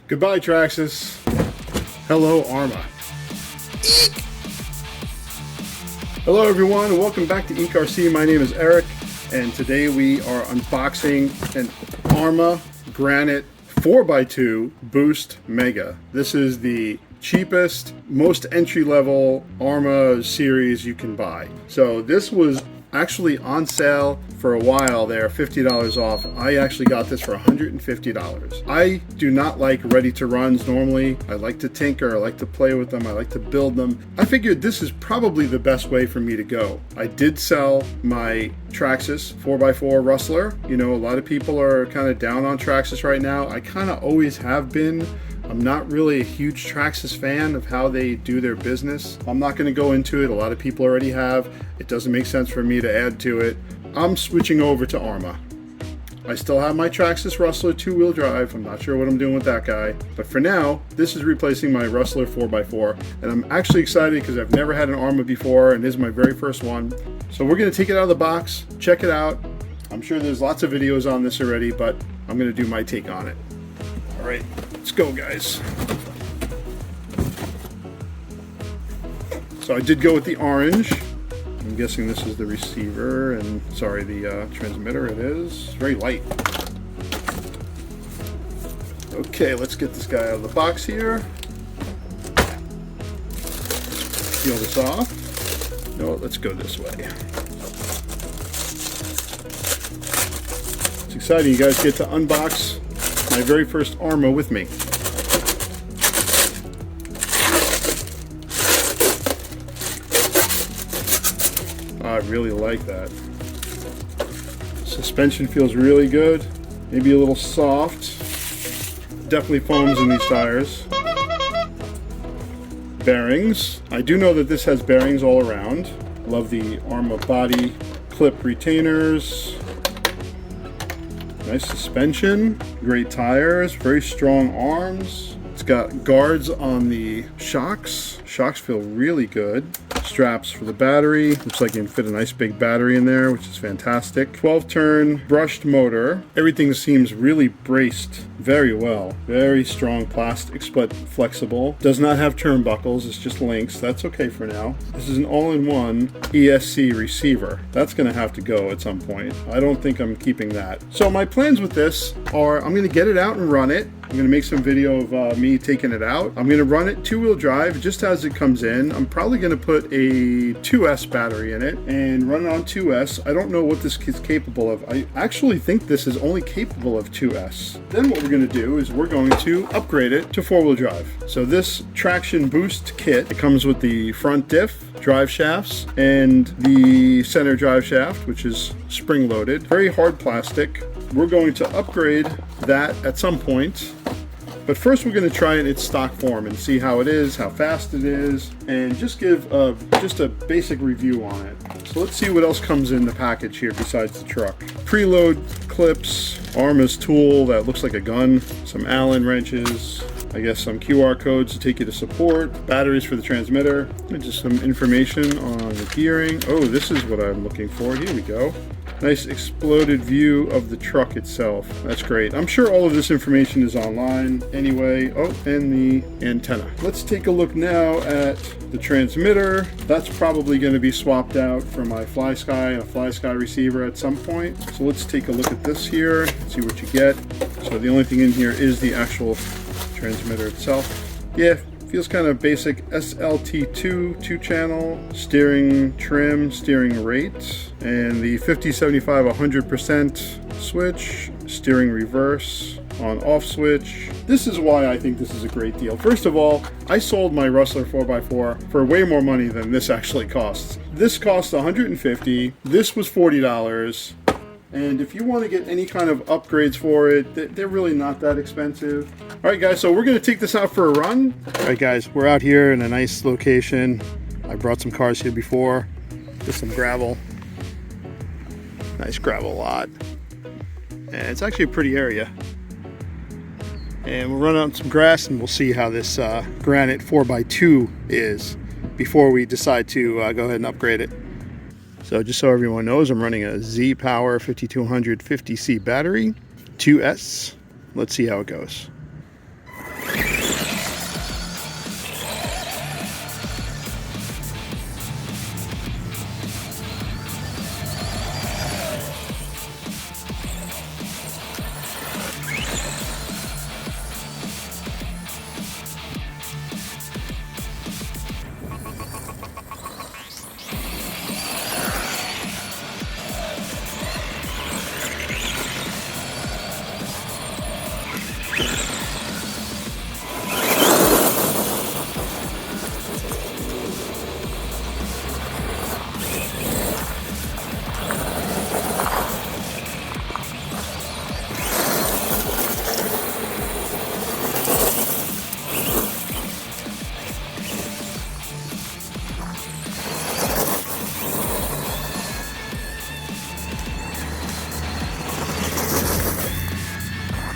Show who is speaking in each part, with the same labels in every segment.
Speaker 1: Goodbye, Traxxas. Hello, Arrma. Hello, everyone, and welcome back to EekRC. My name is Eric, and today we are unboxing an Arrma Granite 4x2 Boost Mega. This is the cheapest, most entry-level Arrma series you can buy. So this was actually on sale for a while there, $50 off. I actually got this for $150. I do not like ready-to-runs normally. I like to tinker, I like to play with them, I like to build them. I figured this is probably the best way for me to go. I did sell my Traxxas 4x4 Rustler. You know, a lot of people are kind of down on Traxxas right now. I kind of always have been. I'm not really a huge Traxxas fan of how they do their business. I'm not going to go into it. A lot of people already have. It doesn't make sense for me to add to it. I'm switching over to Arrma. I still have my Traxxas Rustler 2-wheel drive. I'm not sure what I'm doing with that guy. But for now, this is replacing my Rustler 4x4. And I'm actually excited because I've never had an Arrma before, and this is my very first one. So we're going to take it out of the box, check it out. I'm sure there's lots of videos on this already, but I'm going to do my take on it. All right, let's go, guys. So I did go with the orange. I'm guessing this is the receiver and, sorry, the transmitter. It is very light. Okay, let's get this guy out of the box here. Peel this off. No, let's go this way. It's exciting. You guys get to unbox my very first Arrma with me. I really like that. Suspension feels really good. Maybe a little soft. Definitely foams in these tires. Bearings. I do know that this has bearings all around. Love the Arrma body clip retainers. Nice suspension, great tires, very strong arms. It's got guards on the shocks. Shocks feel really good. Straps for the battery. Looks like you can fit a nice big battery in there, which is fantastic. 12-turn brushed motor. Everything seems really braced very well. Very strong plastics, but flexible. Does not have turnbuckles, it's just links. That's okay for now. This is an all-in-one ESC receiver. That's gonna have to go at some point. I don't think I'm keeping that. So my plans with this are I'm gonna get it out and run it. I'm gonna make some video of me taking it out. I'm gonna run it 2-wheel drive just as it comes in. I'm probably gonna put a 2S battery in it and run it on 2S. I don't know what this is capable of. I actually think this is only capable of 2S. Then what we're gonna do is we're going to upgrade it to 4-wheel drive. So this traction boost kit, it comes with the front diff, drive shafts, and the center drive shaft, which is spring loaded. Very hard plastic. We're going to upgrade that at some point. But first we're going to try it in its stock form and see how it is, how fast it is, and just give just a basic review on it. So let's see what else comes in the package here besides the truck. Preload clips, Arrma's tool that looks like a gun, some Allen wrenches, I guess some QR codes to take you to support, batteries for the transmitter, and just some information on the gearing. Oh, this is what I'm looking for. Here we go. Nice exploded view of the truck itself. That's great. I'm sure all of this information is online anyway. Oh, and the antenna. Let's take a look now at the transmitter. That's probably going to be swapped out for my FlySky and a FlySky receiver at some point. So let's take a look at this here, see what you get. So the only thing in here is the actual transmitter itself. Yeah, feels kind of basic. SLT2 2-channel, steering trim, steering rate, and the 50, 75, 100% switch, steering reverse, on off switch. This is why I think this is a great deal. First of all, I sold my Rustler 4x4 for way more money than this actually costs. This cost $150, this was $40. And if you want to get any kind of upgrades for it, they're really not that expensive. All right, guys, so we're going to take this out for a run. All right, guys, we're out here in a nice location. I brought some cars here before. Just some gravel. Nice gravel lot. And it's actually a pretty area. And we'll run out some grass and we'll see how this Granite 4x2 is before we decide to go ahead and upgrade it. So just so everyone knows, I'm running a Z-Power 5200 50C battery, 2S. Let's see how it goes.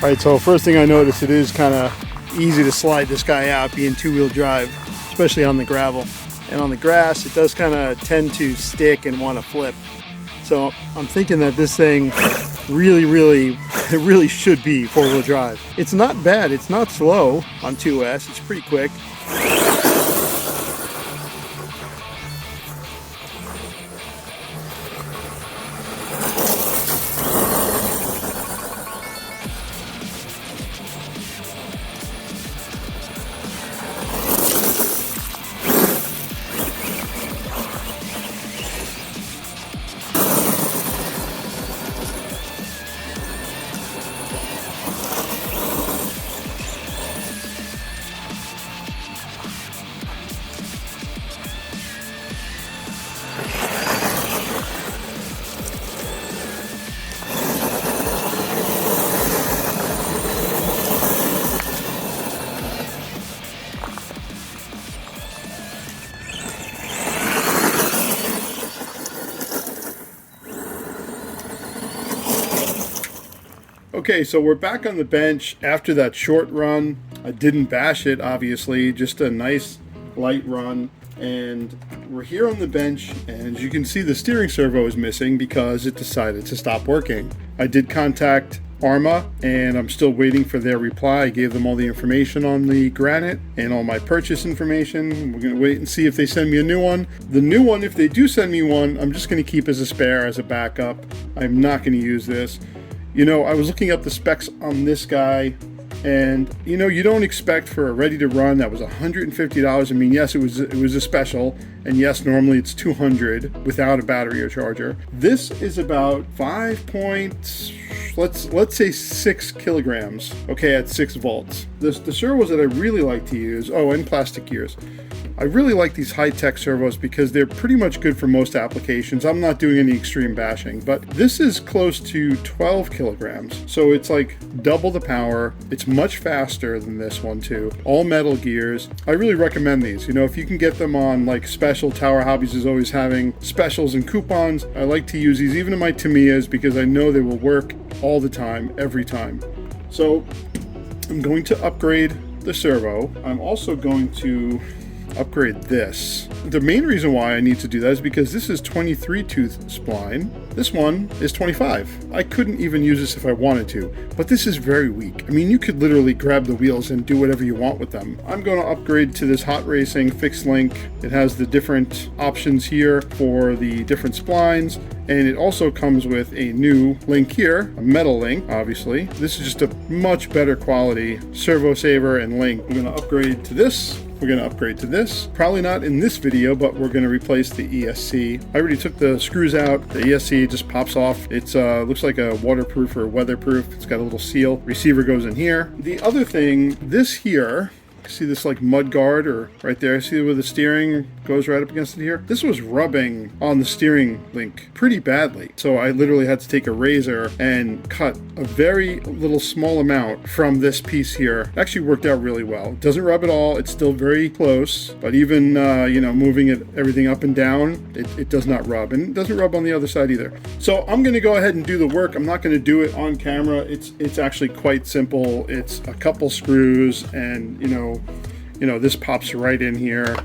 Speaker 1: Alright, so first thing I noticed, it is kind of easy to slide this guy out being two-wheel drive, especially on the gravel. And on the grass, it does kind of tend to stick and want to flip. So I'm thinking that this thing really should be four-wheel drive. It's not bad, it's not slow on 2S, it's pretty quick. Okay, so we're back on the bench after that short run. I didn't bash it, obviously, just a nice light run. And we're here on the bench, and as you can see, the steering servo is missing because it decided to stop working. I did contact Arrma, and I'm still waiting for their reply. I gave them all the information on the Granite and all my purchase information. We're going to wait and see if they send me a new one. The new one, if they do send me one, I'm just going to keep as a spare, as a backup. I'm not going to use this. You know, I was looking up the specs on this guy, and you know, you don't expect for a ready to run that was $150. I mean, yes, it was a special, and yes, normally it's $200 without a battery or charger. This is about let's say 6 kilograms. Okay, at 6 volts. The servos that I really like to use. Oh, and plastic gears. I really like these HiTec servos because they're pretty much good for most applications. I'm not doing any extreme bashing, but this is close to 12 kilograms. So it's like double the power. It's much faster than this one too. All metal gears. I really recommend these. You know, if you can get them on like special, Tower Hobbies is always having specials and coupons. I like to use these even in my Tamiyas because I know they will work all the time, every time. So I'm going to upgrade the servo. I'm also going to upgrade this. The main reason why I need to do that is because this is 23 tooth spline. This one is 25. I couldn't even use this if I wanted to, but this is very weak. I mean, you could literally grab the wheels and do whatever you want with them. I'm going to upgrade to this Hot Racing fixed link. It has the different options here for the different splines, and it also comes with a new link here, a metal link, obviously. This is just a much better quality servo saver and link. We're going to upgrade to this. We're going to upgrade to this. Probably not in this video, but we're going to replace the ESC. I already took the screws out. The ESC just pops off. It's looks like a waterproof or weatherproof. It's got a little seal. Receiver goes in here. The other thing, this here, see this like mud guard or right there, see where the steering goes right up against it here? This was rubbing on the steering link pretty badly. So I literally had to take a razor and cut a very little small amount from this piece here. It actually worked out really well. It doesn't rub at all. It's still very close, but even, you know, moving everything up and down, it does not rub, and it doesn't rub on the other side either. So I'm going to go ahead and do the work. I'm not going to do it on camera. It's actually quite simple. It's a couple screws, and you know, this pops right in here.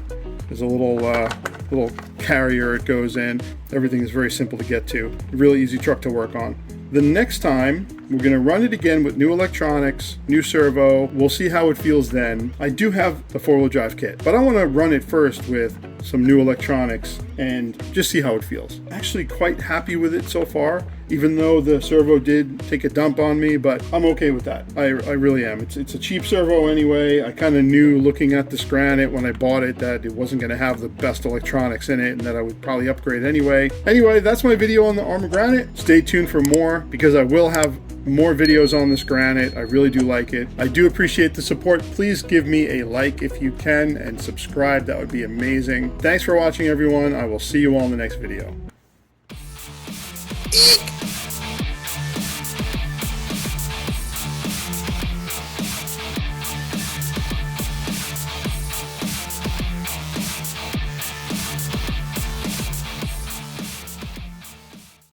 Speaker 1: There's a little carrier it goes in. Everything is very simple to get to. Really easy truck to work on. The next time, we're going to run it again with new electronics, new servo. We'll see how it feels then. I do have the four-wheel drive kit, but I want to run it first with some new electronics and just see how it feels. Actually quite happy with it so far, even though the servo did take a dump on me, but I'm okay with that. I really am. It's a cheap servo anyway. I kind of knew looking at this Granite when I bought it that it wasn't going to have the best electronics in it and that I would probably upgrade anyway. Anyway, that's my video on the Arrma Granite. Stay tuned for more because I will have more videos on this Granite. I really do like it. I do appreciate the support. Please give me a like if you can and subscribe. That would be amazing. Thanks for watching, everyone. I will see you all in the next video. Eek!